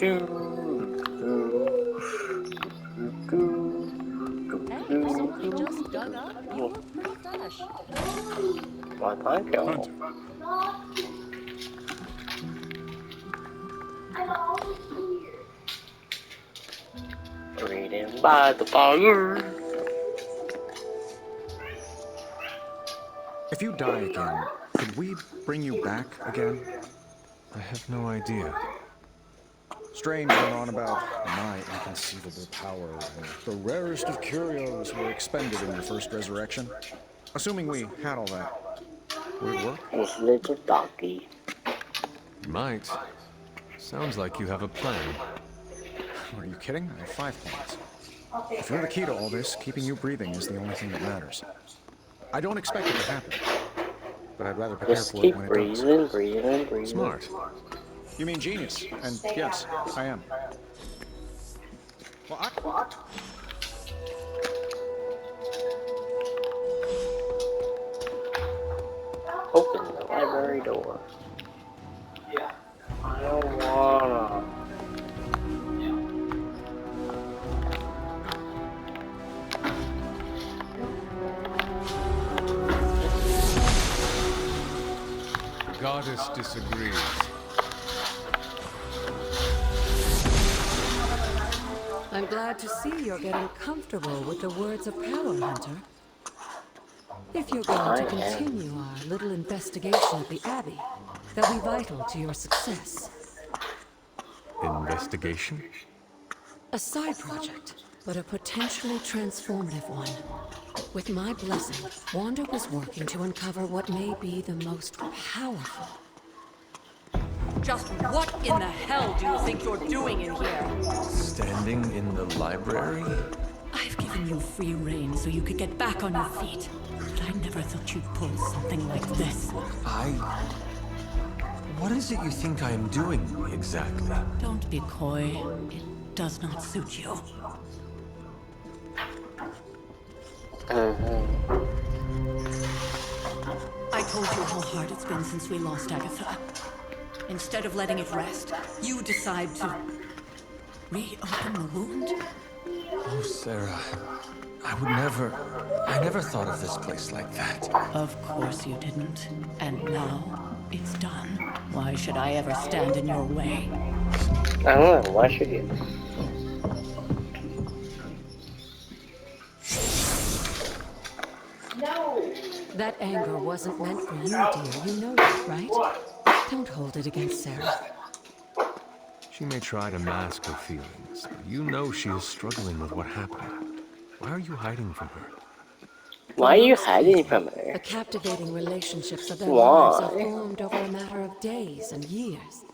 Hey, for someone who just dug up, you look pretty fresh. Why, thank you. Hunter. Reading by the fire. If you die again, could we bring you back again? I have no idea. Strange went on about my inconceivable power, and the rarest of curios were expended in your first resurrection. Assuming we had all that, would it work? This little doggy. Might. Sounds like you have a plan. Are you kidding? I have 5 plans. If you're the key to all this, keeping you breathing is the only thing that matters. I don't expect it to happen, but I'd rather prepare Just for it keep when it breathing, breathing, breathing. Smart. does. You mean genius? And yes, I am. Well, Open the library door. I don't wanna. The goddess disagrees. I'm glad to see you're getting comfortable with the words of power, Hunter. If you're going to continue our little investigation at the Abbey, that'll be vital to your success. Investigation? A side project, but a potentially transformative one. With my blessing, Wanda was working to uncover what may be the most powerful. Just what in the hell do you think you're doing in here? Standing in the library? I've given you free rein so you could get back on your feet. But I never thought you'd pull something like this. What is it you think I am doing, exactly? Don't be coy. It does not suit you. I told you how hard it's been since we lost Agatha. Instead of letting it rest, you decide to reopen the wound? Oh, Sarah. I never thought of this place like that. Of course you didn't. And now, it's done. Why should I ever stand in your way? I don't know, why should you? That anger wasn't meant for you, dear. You know that, right? Don't hold it against Sarah. She may try to mask her feelings, but you know she is struggling with what happened. Why are you hiding from her? Why are you hiding from her? The captivating relationships of their Why? lives are formed over a matter of days and years.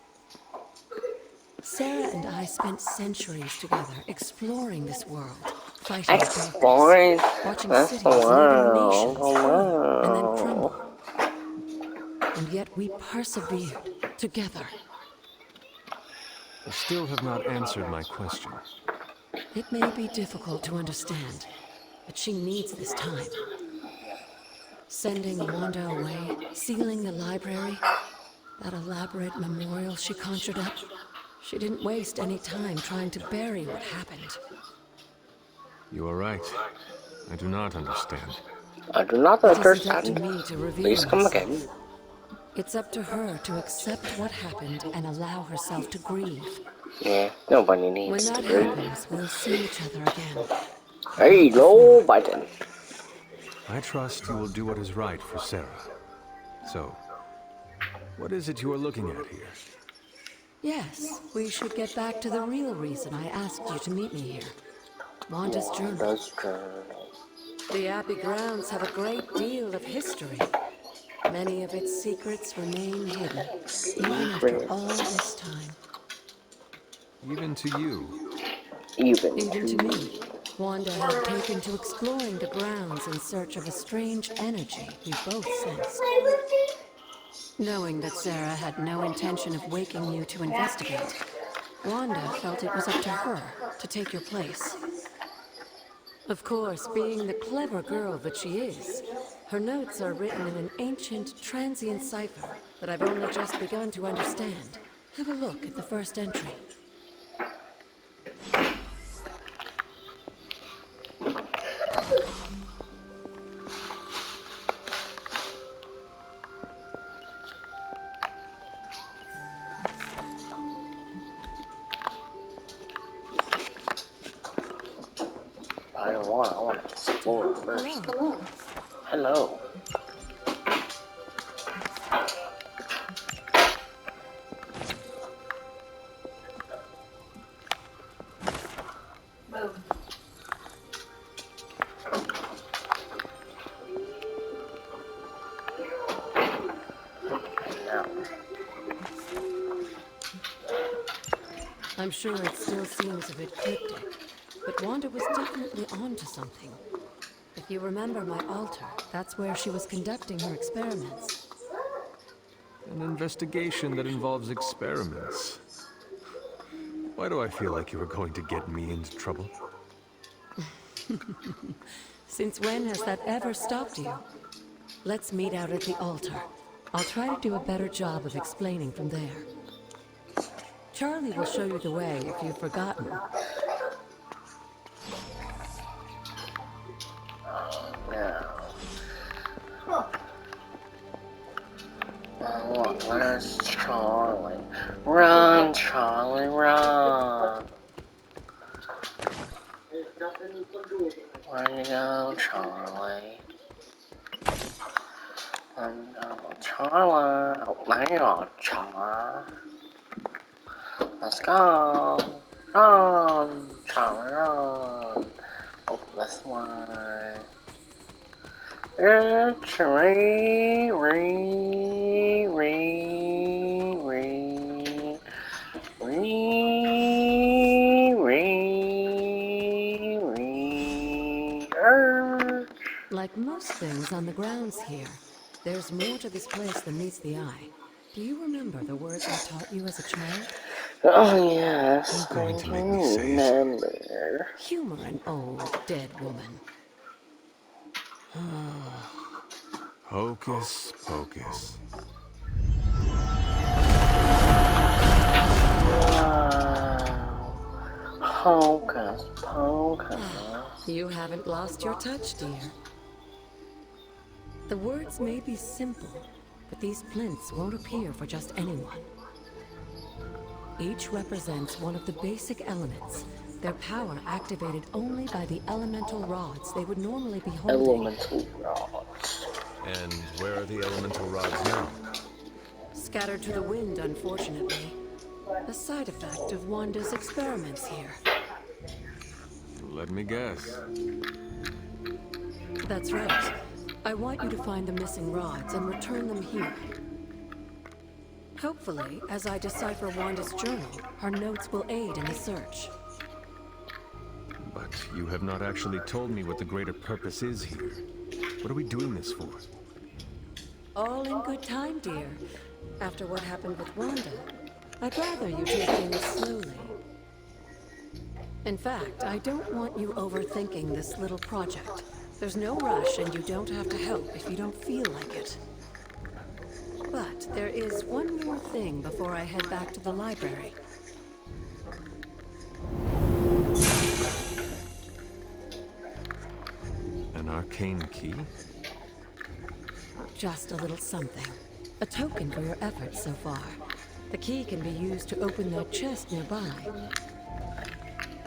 Sarah and I spent centuries together exploring this world, fighting Exploring? darkness, watching That's cities and even nations fall and then wow. crumble. And yet we persevered together. You still have not answered my question. It may be difficult to understand, but she needs this time. Sending Wanda away, sealing the library, that elaborate memorial she conjured up. She didn't waste any time trying to bury what happened. You are right. I do not understand. I do not It isn't up to understand. me to reveal Please come myself. again. It's up to her to accept what happened and allow herself to grieve. Yeah, nobody When needs to that breathe. happens, we'll see each other again. Hey, low button. I trust you will do what is right for Sarah. So, what is it you are looking at here? Yes, we should get back to the real reason I asked you to meet me here. Wanda's journal. Wanda's journal. The Abbey grounds have a great deal of history. Many of its secrets remain hidden, even after all this time. Even to you. Even Even to me, Wanda had taken to exploring the grounds in search of a strange energy we both sensed. Knowing that Sarah had no intention of waking you to investigate, Wanda felt it was up to her to take your place. Of course, being the clever girl that she is, her notes are written in an ancient, transient cipher that I've only just begun to understand. Have a look at the first entry. want to explore first. Hello. Hello. I'm sure it still seems a bit cryptic, but Wanda was definitely onto something. If you remember my altar, that's where she was conducting her experiments. An investigation that involves experiments. Why do I feel like you were going to get me into trouble? Since when has that ever stopped you? Let's meet out at the altar. I'll try to do a better job of explaining from there. Charlie will show you the way if you've forgotten. Where's Charlie? Run, Charlie, run! Where you go, Charlie? Charlie! Oh, there you are, Charlie. Let's go! Run, Charlie, run! Oh, this way. It's re, re, re, re, re, re, re, Like most things on the grounds here, there's more to this place than meets the eye. Do you remember the words I taught you as a child? Oh yes, You're going I to make me say it. remember. Humor an old, dead woman. Hocus pocus. Wow. Hocus pocus. You haven't lost your touch, dear. The words may be simple, but these plinths won't appear for just anyone. Each represents one of the basic elements, their power activated only by the elemental rods they would normally be holding. Elemental rods. And where are the elemental rods now? Scattered to the wind, unfortunately. A side effect of Wanda's experiments here. Let me guess. That's right. I want you to find the missing rods and return them here. Hopefully, as I decipher Wanda's journal, her notes will aid in the search. But you have not actually told me what the greater purpose is here. What are we doing this for? All in good time, dear. After what happened with Wanda, I'd rather you take things slowly. In fact, I don't want you overthinking this little project. There's no rush, and you don't have to help if you don't feel like it. But there is one more thing before I head back to the library. An arcane key? Just a little something. A token for your efforts so far. The key can be used to open that chest nearby.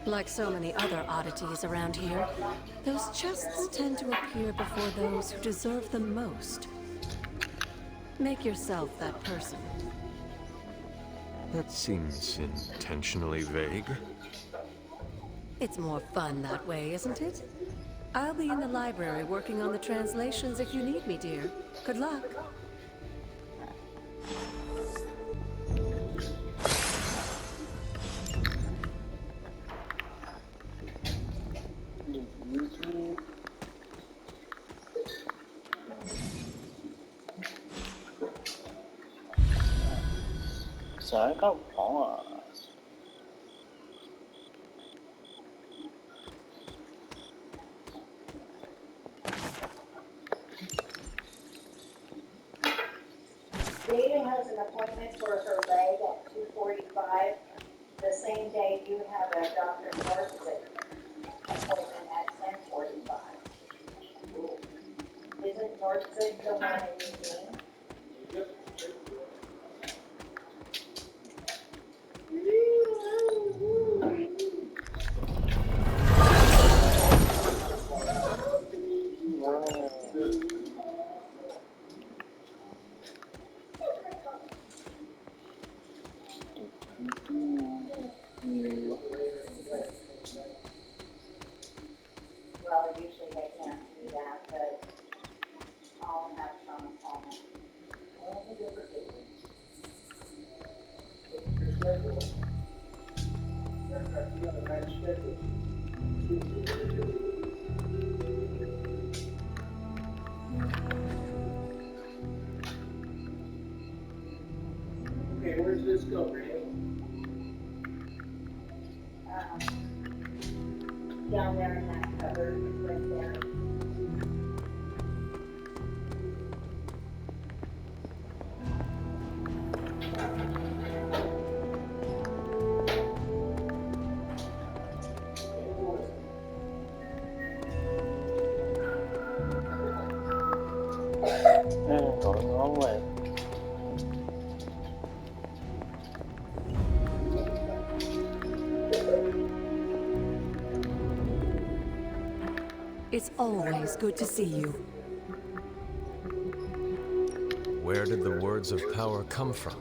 Like so many other oddities around here, those chests tend to appear before those who deserve them most. Make yourself that person. That seems intentionally vague. It's more fun that way, isn't it? I'll be in the library working on the translations if you need me, dear. Good luck. Sorry, go on. Dana has an appointment for her leg at 2:45. The same day you have a Dr. Northwick appointment at 10:45. Isn't Northwick the one that you mean? Well, usually they can't do that, but I'll have some call me. Okay, where's this go, Randy? Down there in that cupboard, right there. Going the wrong way. It's always good to see you. Where did the words of power come from?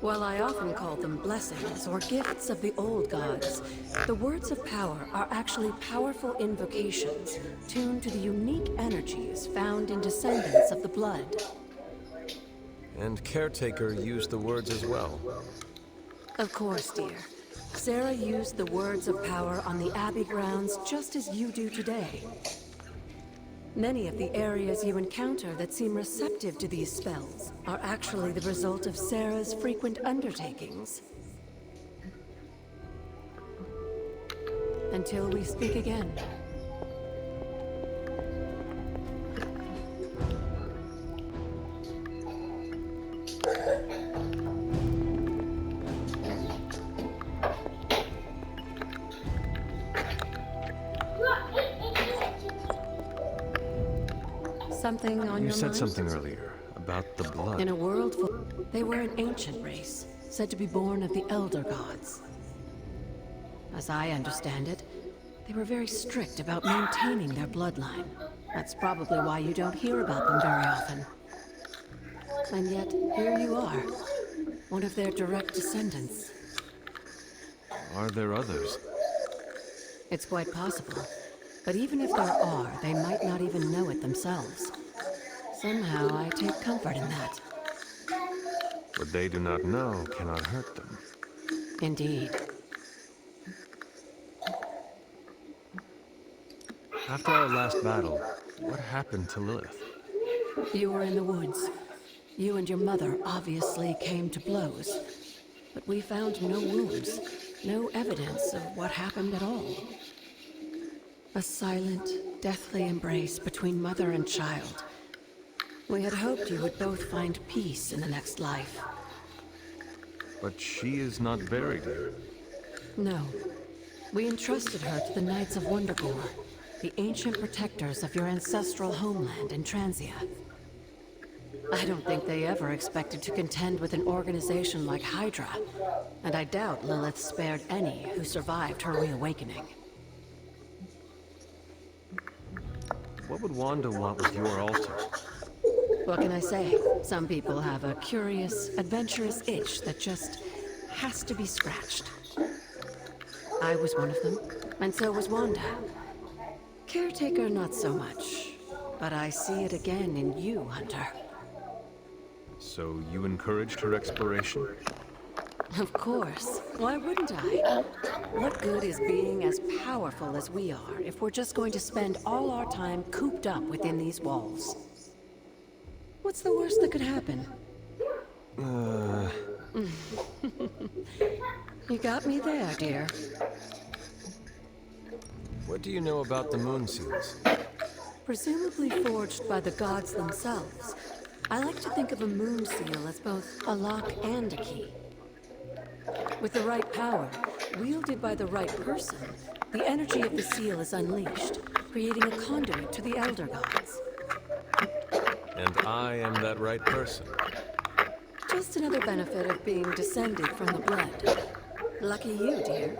While I often call them blessings or gifts of the old gods, the words of power are actually powerful invocations tuned to the unique energies found in descendants of the blood. And Caretaker used the words as well. Of course, dear. Sarah used the words of power on the Abbey grounds just as you do today. Many of the areas you encounter that seem receptive to these spells are actually the result of Sarah's frequent undertakings. Until we speak again. Something on your mind? You said something earlier about the blood. In a world full... They were an ancient race, said to be born of the Elder Gods. As I understand it, they were very strict about maintaining their bloodline. That's probably why you don't hear about them very often. And yet, here you are, one of their direct descendants. Are there others? It's quite possible. But even if there are, they might not even know it themselves. Somehow, I take comfort in that. What they do not know cannot hurt them. Indeed. After our last battle, what happened to Lilith? You were in the woods. You and your mother obviously came to blows. But we found no wounds, no evidence of what happened at all. A silent, deathly embrace between mother and child. We had hoped you would both find peace in the next life. But she is not buried here. No. We entrusted her to the Knights of Wondergore, the ancient protectors of your ancestral homeland in Transia. I don't think they ever expected to contend with an organization like Hydra, and I doubt Lilith spared any who survived her reawakening. What would Wanda want with your altar? What can I say? Some people have a curious, adventurous itch that just has to be scratched. I was one of them, and so was Wanda. Caretaker, not so much. But I see it again in you, Hunter. So you encouraged her exploration? Of course. Why wouldn't I? What good is being as powerful as we are if we're just going to spend all our time cooped up within these walls? What's the worst that could happen? You got me there, dear. What do you know about the moon seals? Presumably forged by the gods themselves. I like to think of a moon seal as both a lock and a key. With the right power, wielded by the right person, the energy of the seal is unleashed, creating a conduit to the Elder Gods. And I am that right person. Just another benefit of being descended from the blood. Lucky you, dear.